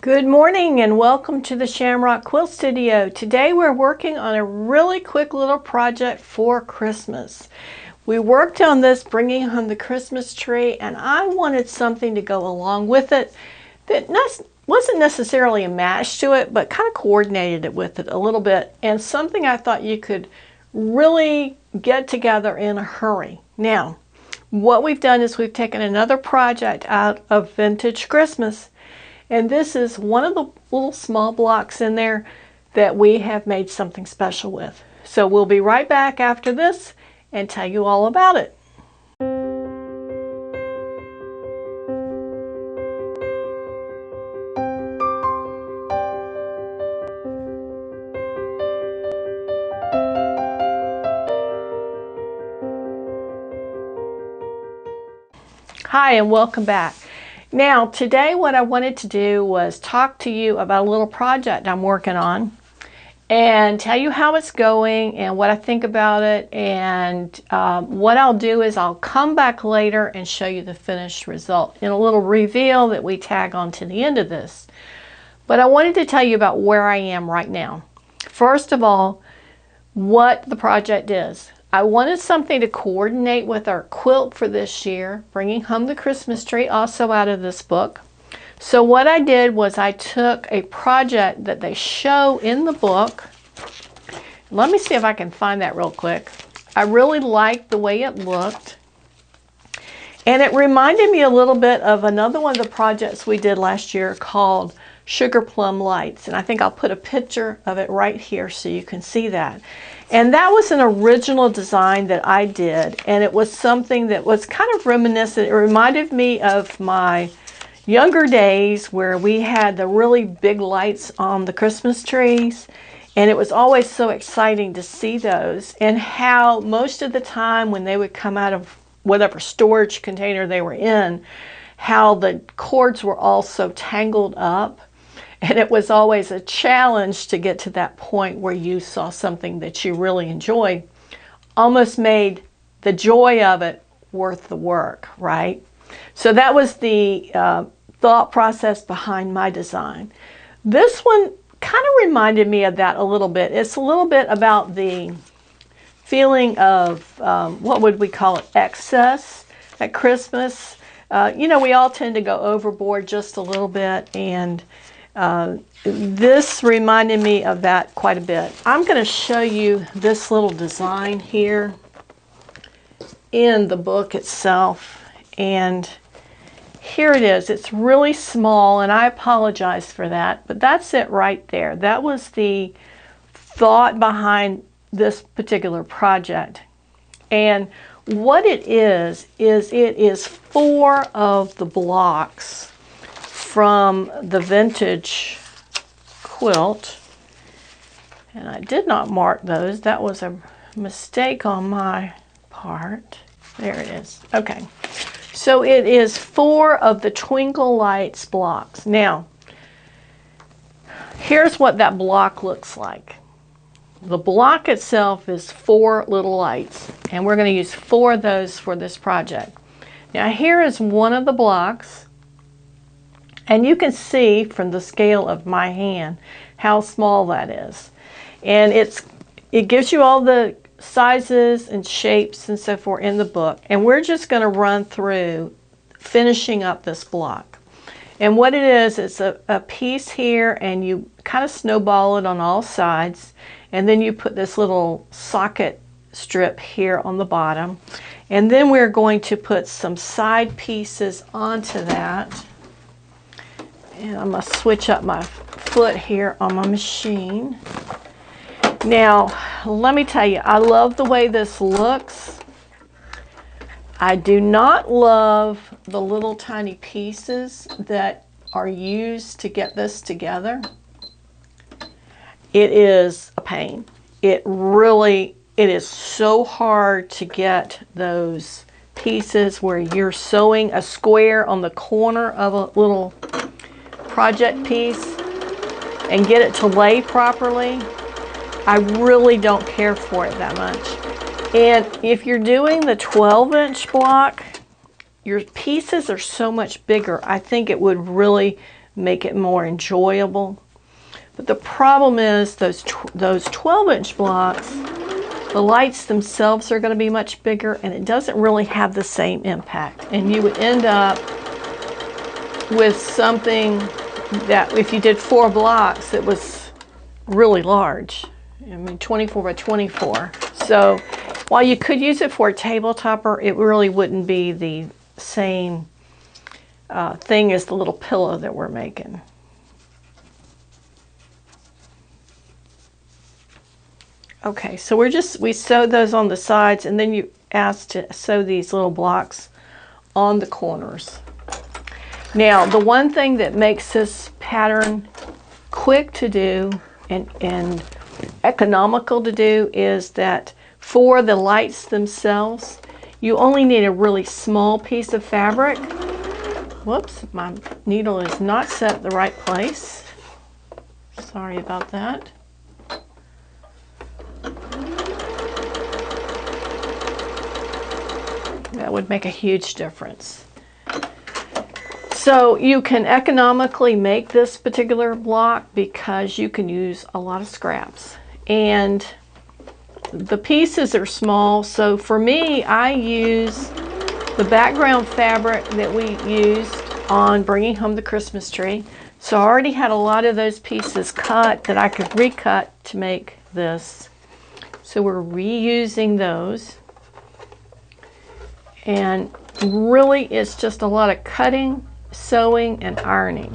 Good morning and welcome to the Shamrock Quilt Studio. Today we're working on a really quick little project for Christmas. We worked on this bringing home the Christmas tree, and I wanted something to go along with it that wasn't necessarily a match to it, but kind of coordinated it with it a little bit, and something I thought you could really get together in a hurry. Now, what we've done is we've taken another project out of Vintage Christmas. And this is one of the little small blocks in there that we have made something special with. So we'll be right back after this and tell you all about it. Hi and welcome back. Now, today what I wanted to do was talk to you about a little project I'm working on and tell you how it's going and what I think about it. And what I'll do is I'll come back later and show you the finished result in a little reveal that we tag on to the end of this. But I wanted to tell you about where I am right now. First of all, what the project is. I wanted something to coordinate with our quilt for this year, bringing home the Christmas tree, also out of this book. So what I did was I took a project that they show in the book. Let me see if I can find that real quick. I really liked the way it looked. And it reminded me a little bit of another one of the projects we did last year called Sugarplum Lights. And I think I'll put a picture of it right here so you can see that. And that was an original design that I did, and it was something that was kind of reminiscent. It reminded me of my younger days where we had the really big lights on the Christmas trees, and it was always so exciting to see those, and how most of the time when they would come out of whatever storage container they were in, how the cords were all so tangled up. And it was always a challenge to get to that point where you saw something that you really enjoyed. Almost made the joy of it worth the work, right? So that was the thought process behind my design. This one kind of reminded me of that a little bit. It's a little bit about the feeling of, what would we call it, excess at Christmas. You know, we all tend to go overboard just a little bit, and this reminded me of that quite a bit. I'm going to show you this little design here in the book itself, and here it is. It's really small, and I apologize for that, but that's it right there. That was the thought behind this particular project. And what it is it is 4 of the blocks from the Vintage quilt, and I did not mark those. That was a mistake on my part. There it is. Okay, so it is 4 of the Twinkle Lights blocks. Now, here's what that block looks like. The block itself is 4 little lights, and we're going to use 4 of those for this project. Now, here is one of the blocks. And you can see from the scale of my hand how small that is. And it gives you all the sizes and shapes and so forth in the book. And we're just going to run through finishing up this block. And what it is, it's a piece here, and you kind of snowball it on all sides. And then you put this little socket strip here on the bottom. And then we're going to put some side pieces onto that. And I'm going to switch up my foot here on my machine. Now, let me tell you, I love the way this looks. I do not love the little tiny pieces that are used to get this together. It is a pain. It is so hard to get those pieces where you're sewing a square on the corner of a little project piece and get it to lay properly. I really don't care for it that much. And if you're doing the 12-inch block, your pieces are so much bigger. I think it would really make it more enjoyable. But the problem is those 12-inch blocks, the lights themselves are going to be much bigger, and it doesn't really have the same impact. And you would end up with something that if you did 4 blocks, it was really large. I mean, 24 by 24. So while you could use it for a table topper, it really wouldn't be the same thing as the little pillow that we're making. Okay, so we sewed those on the sides, and then you asked to sew these little blocks on the corners. Now, the one thing that makes this pattern quick to do and economical to do is that for the lights themselves, you only need a really small piece of fabric. Whoops, my needle is not set in the right place. Sorry about that. That would make a huge difference. So you can economically make this particular block because you can use a lot of scraps. And the pieces are small, so for me, I use the background fabric that we used on Bringing Home the Christmas Tree. So I already had a lot of those pieces cut that I could recut to make this. So we're reusing those. And really, it's just a lot of cutting, sewing, and ironing.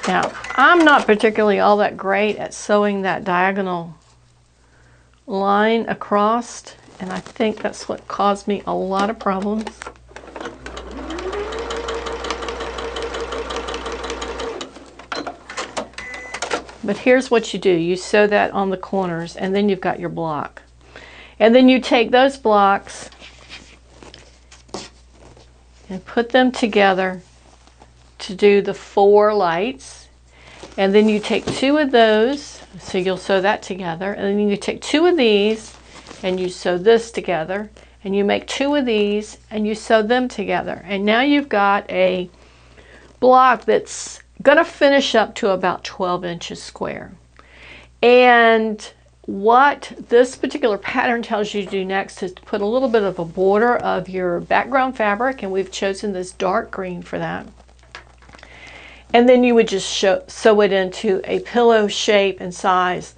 Now, I'm not particularly all that great at sewing that diagonal line across, and I think that's what caused me a lot of problems. But here's what you do. You sew that on the corners, and then you've got your block. And then you take those blocks and put them together to do the 4 lights. And then you take 2 of those, so you'll sew that together. And then you take 2 of these, and you sew this together. And you make 2 of these, and you sew them together. And now you've got a block that's going to finish up to about 12 inches square. And what this particular pattern tells you to do next is to put a little bit of a border of your background fabric, and we've chosen this dark green for that. And then you would just sew it into a pillow shape and size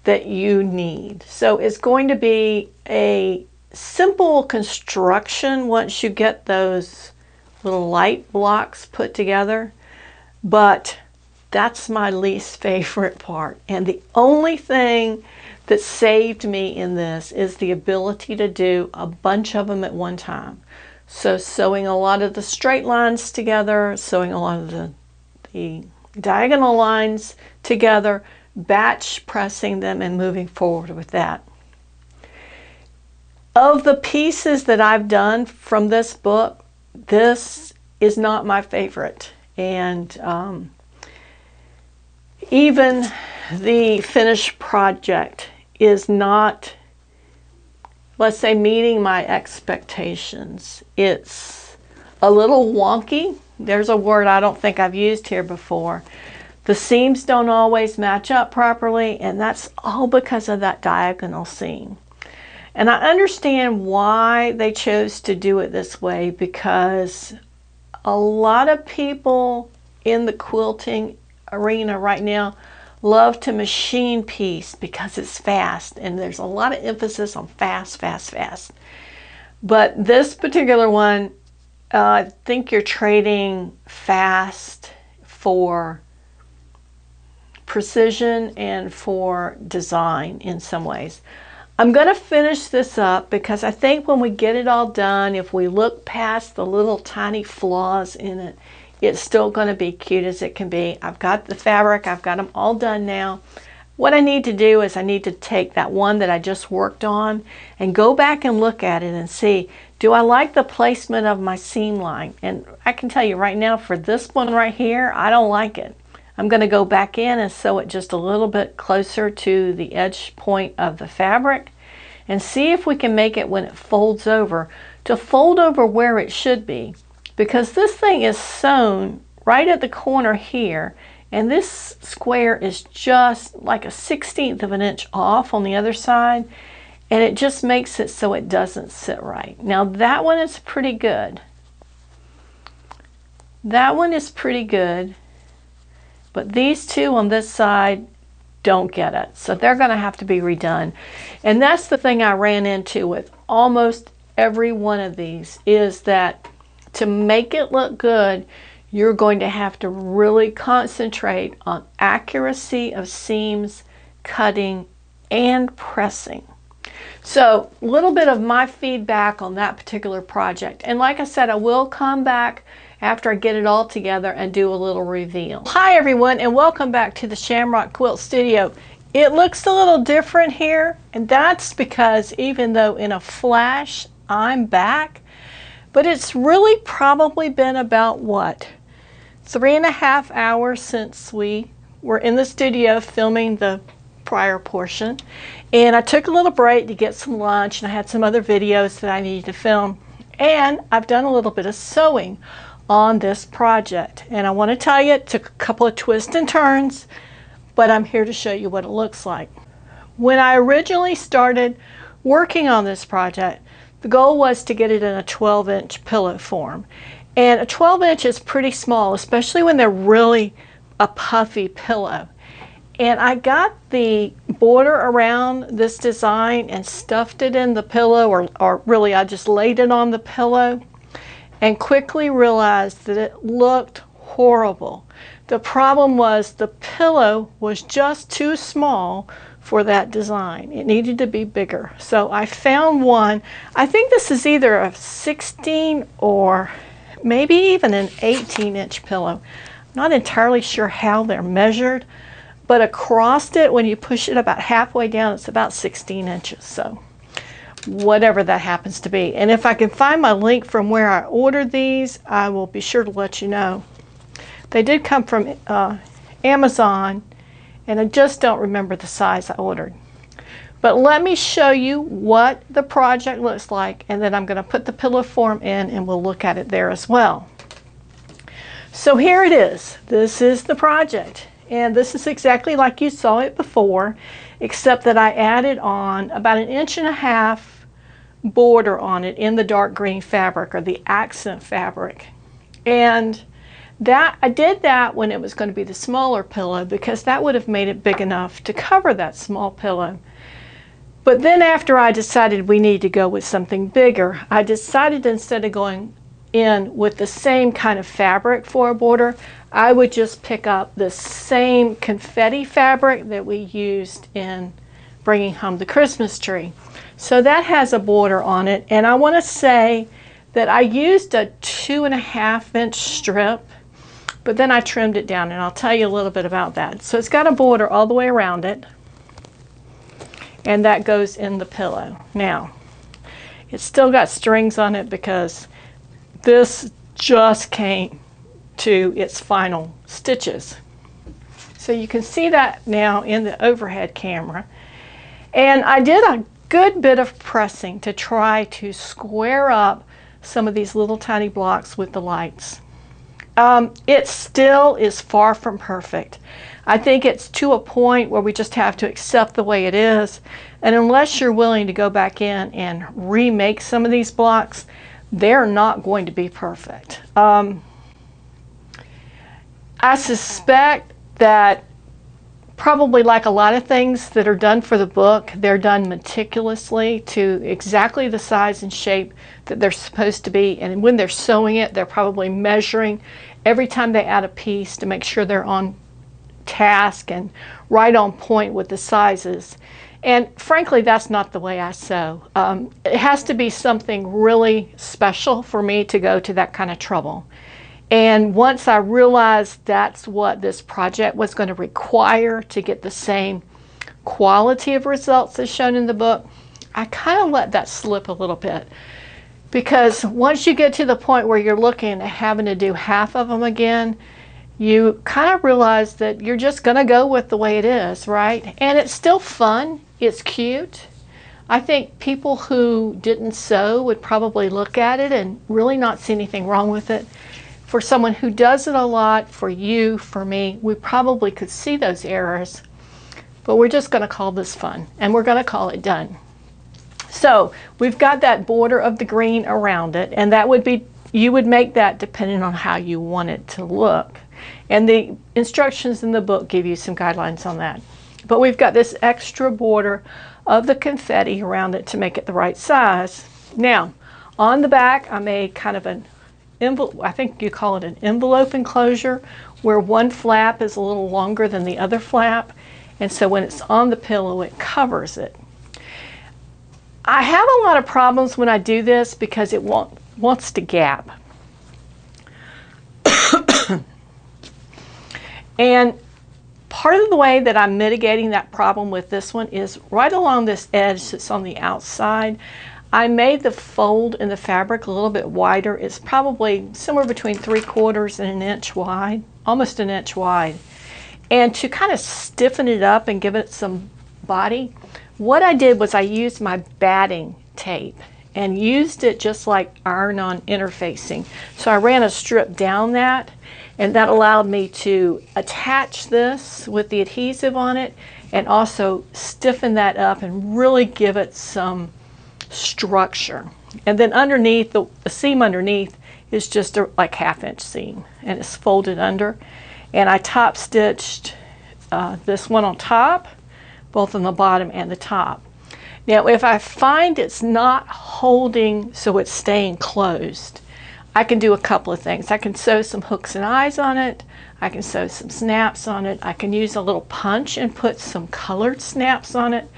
that you need. So it's going to be a simple construction once you get those little light blocks put together. But that's my least favorite part. And the only thing that saved me in this is the ability to do a bunch of them at one time. So sewing a lot of the straight lines together, sewing a lot of the diagonal lines together, batch pressing them, and moving forward with that. Of the pieces that I've done from this book, this is not my favorite. And even the finished project is not, let's say, meeting my expectations. It's a little wonky. There's a word I don't think I've used here before. The seams don't always match up properly, and that's all because of that diagonal seam. And I understand why they chose to do it this way, because a lot of people in the quilting arena right now love to machine piece because it's fast, and there's a lot of emphasis on fast, fast, fast. But this particular one, I think you're trading fast for precision and for design in some ways. I'm going to finish this up because I think when we get it all done, if we look past the little tiny flaws in it, it's still going to be cute as it can be. I've got the fabric, I've got them all done now. What I need to do is I need to take that one that I just worked on and go back and look at it and see, do I like the placement of my seam line? And I can tell you right now, for this one right here, I don't like it. I'm going to go back in and sew it just a little bit closer to the edge point of the fabric and see if we can make it, when it folds over, to fold over where it should be, because this thing is sewn right at the corner here, and this square is just like a 1/16 of an inch off on the other side, and it just makes it so it doesn't sit right. Now that one is pretty good. That one is pretty good, but these two on this side don't get it. So they're going to have to be redone. And that's the thing I ran into with almost every one of these, is that to make it look good, you're going to have to really concentrate on accuracy of seams, cutting, and pressing. So a little bit of my feedback on that particular project. And like I said, I will come back after I get it all together and do a little reveal. Hi everyone, and welcome back to the Shamrock Quilt Studio. It looks a little different here, and that's because even though in a flash I'm back, but it's really probably been about what, 3.5 hours since we were in the studio filming the prior portion, and I took a little break to get some lunch, and I had some other videos that I needed to film, and I've done a little bit of sewing on this project. And I want to tell you, it took a couple of twists and turns, but I'm here to show you what it looks like. When I originally started working on this project, the goal was to get it in a 12-inch pillow form. And a 12-inch is pretty small, especially when they're really a puffy pillow. And I got the border around this design and stuffed it in the pillow, or really I just laid it on the pillow, and quickly realized that it looked horrible. The problem was the pillow was just too small for that design. It needed to be bigger. So I found one, I think this is either a 16 or maybe even an 18-inch pillow. I'm not entirely sure how they're measured, but across it, when you push it about halfway down, it's about 16 inches. So whatever that happens to be. And if I can find my link from where I ordered these, I will be sure to let you know. They did come from Amazon, and I just don't remember the size I ordered. But let me show you what the project looks like, and then I'm going to put the pillow form in and we'll look at it there as well. So here it is. This is the project, and this is exactly like you saw it before, except that I added on about 1.5 inches border on it in the dark green fabric, or the accent fabric. And that I did that when it was going to be the smaller pillow, because that would have made it big enough to cover that small pillow. But then after I decided we need to go with something bigger, I decided instead of going in with the same kind of fabric for a border, I would just pick up the same confetti fabric that we used in bringing home the Christmas tree. So that has a border on it, and I want to say that I used a 2.5-inch strip, but then I trimmed it down, and I'll tell you a little bit about that. So it's got a border all the way around it, and that goes in the pillow. Now, it's still got strings on it because this just came to its final stitches. So you can see that now in the overhead camera. And I did a good bit of pressing to try to square up some of these little tiny blocks with the lights. It still is far from perfect. I think it's to a point where we just have to accept the way it is, and unless you're willing to go back in and remake some of these blocks, they're not going to be perfect. I suspect that probably like a lot of things that are done for the book, they're done meticulously to exactly the size and shape that they're supposed to be, and when they're sewing it, they're probably measuring every time they add a piece to make sure they're on task and right on point with the sizes. And frankly, that's not the way I sew. It has to be something really special for me to go to that kind of trouble. And once I realized that's what this project was going to require to get the same quality of results as shown in the book, I kind of let that slip a little bit. Because once you get to the point where you're looking at having to do half of them again, you kind of realize that you're just going to go with the way it is, right? And it's still fun. It's cute. I think people who didn't sew would probably look at it and really not see anything wrong with it. For someone who does it a lot, for you, for me, we probably could see those errors, but we're just going to call this fun, and we're going to call it done. So we've got that border of the green around it, and that would be, you would make that depending on how you want it to look. And the instructions in the book give you some guidelines on that. But we've got this extra border of the confetti around it to make it the right size. Now, on the back, I made kind of an envelope, I think you call it an envelope enclosure, where one flap is a little longer than the other flap. And so when it's on the pillow, it covers it. I have a lot of problems when I do this because it wants to gap. And part of the way that I'm mitigating that problem with this one is right along this edge that's on the outside. I made the fold in the fabric a little bit wider. It's probably somewhere between 3/4 and 1 inch wide, almost 1 inch wide. And to kind of stiffen it up and give it some body, what I did was I used my batting tape and used it just like iron-on interfacing. So I ran a strip down that, and that allowed me to attach this with the adhesive on it and also stiffen that up and really give it some structure. And then underneath, the seam underneath is just a like 1/2 inch seam, and it's folded under. And I top stitched this one on top, both on the bottom and the top. Now, if I find it's not holding so it's staying closed, I can do a couple of things. I can sew some hooks and eyes on it. I can sew some snaps on it. I can use a little punch and put some colored snaps on it,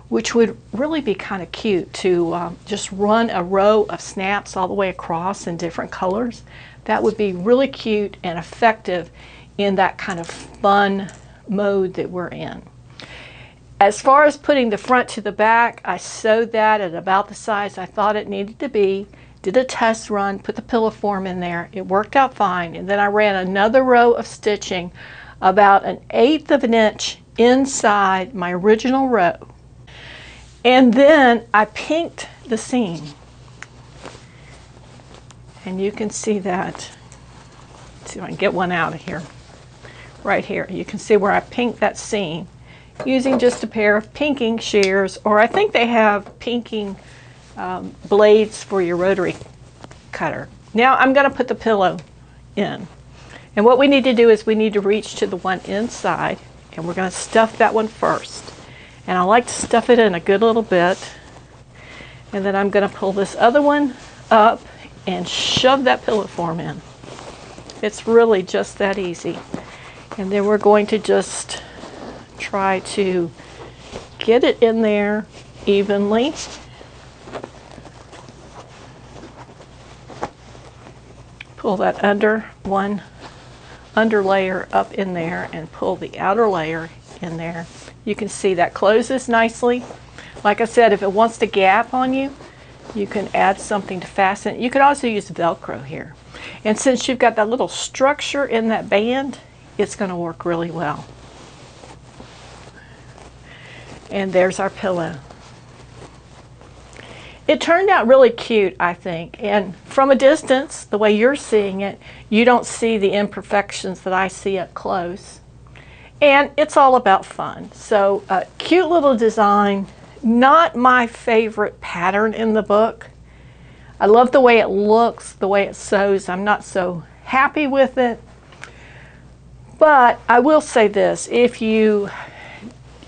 which would really be kind of cute to just run a row of snaps all the way across in different colors. That would be really cute and effective in that kind of fun mode that we're in. As far as putting the front to the back, I sewed that at about the size I thought it needed to be, did a test run, put the pillow form in there. It worked out fine. And then I ran another row of stitching about 1/8 of an inch inside my original row. And then I pinked the seam. And you can see that. Let's see if I can get one out of here. Right here. You can see where I pinked that seam using just a pair of pinking shears, or I think they have pinking blades for your rotary cutter. Now I'm going to put the pillow in. And what we need to do is we need to reach to the one inside, and we're going to stuff that one first. And I like to stuff it in a good little bit. And then I'm going to pull this other one up and shove that pillow form in. It's really just that easy. And then we're going to just try to get it in there evenly. Pull that under layer up in there and pull the outer layer in there. You can see that closes nicely. Like I said, if it wants to gap on you, you can add something to fasten it. You could also use Velcro here. And since you've got that little structure in that band, it's going to work really well. And there's our pillow. It turned out really cute, I think. And from a distance, the way you're seeing it, you don't see the imperfections that I see up close. And it's all about fun. So a cute little design, not my favorite pattern in the book. I love the way it looks, the way it sews. I'm not so happy with it. But I will say this, if you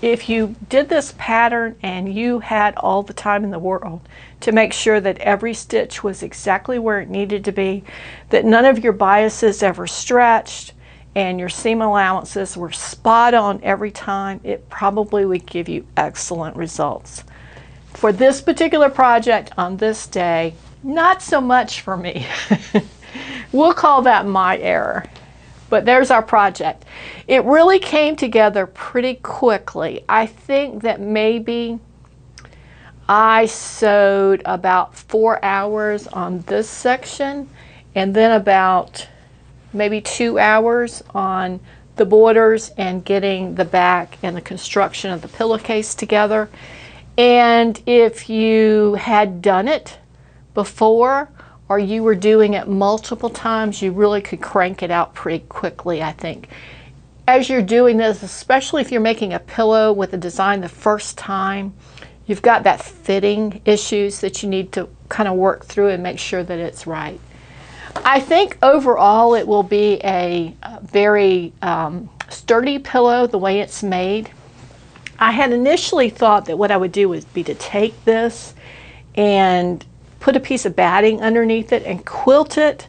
did this pattern and you had all the time in the world to make sure that every stitch was exactly where it needed to be, that none of your biases ever stretched, and your seam allowances were spot on every time, it probably would give you excellent results. For this particular project on this day, not so much for me. We'll call that my error. But there's our project. It really came together pretty quickly. I think that maybe I sewed about 4 hours on this section, and then about maybe 2 hours on the borders and getting the back and the construction of the pillowcase together. And if you had done it before, or you were doing it multiple times, you really could crank it out pretty quickly, I think. As you're doing this, especially if you're making a pillow with a design the first time, you've got that fitting issues that you need to kind of work through and make sure that it's right. I think overall it will be a very sturdy pillow the way it's made. I had initially thought that what I would do would be to take this and put a piece of batting underneath it and quilt it,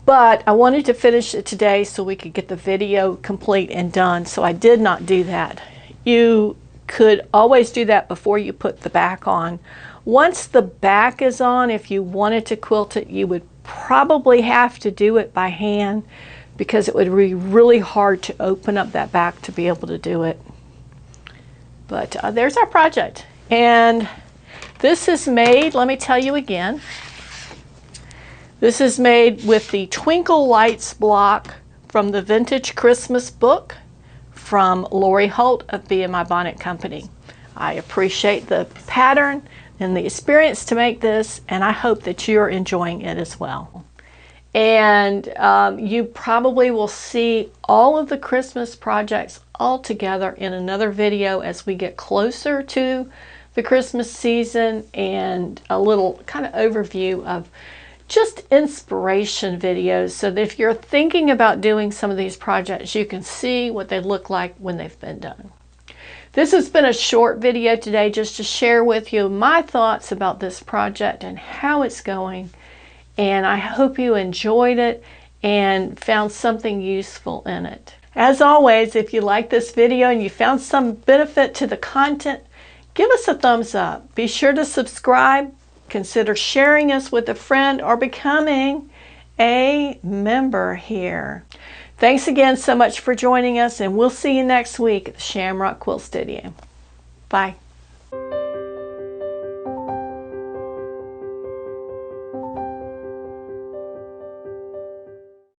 but I wanted to finish it today so we could get the video complete and done, so I did not do that. You could always do that before you put the back on. Once the back is on, if you wanted to quilt it, you would probably have to do it by hand because it would be really hard to open up that back to be able to do it. But there's our project. And this is made, let me tell you again, this is made with the Twinkle Lights block from the Vintage Christmas book from Lori Holt of Be In My Bonnet Company. I appreciate the pattern and the experience to make this, and I hope that you're enjoying it as well. And you probably will see all of the Christmas projects all together in another video as we get closer to the Christmas season, and a little kind of overview of just inspiration videos so that if you're thinking about doing some of these projects, you can see what they look like when they've been done. This has been a short video today just to share with you my thoughts about this project and how it's going, and I hope you enjoyed it and found something useful in it. As always, if you like this video and you found some benefit to the content, give us a thumbs up. Be sure to subscribe. Consider sharing us with a friend or becoming a member here. Thanks again so much for joining us, and we'll see you next week at the Shamrock Quilt Studio. Bye.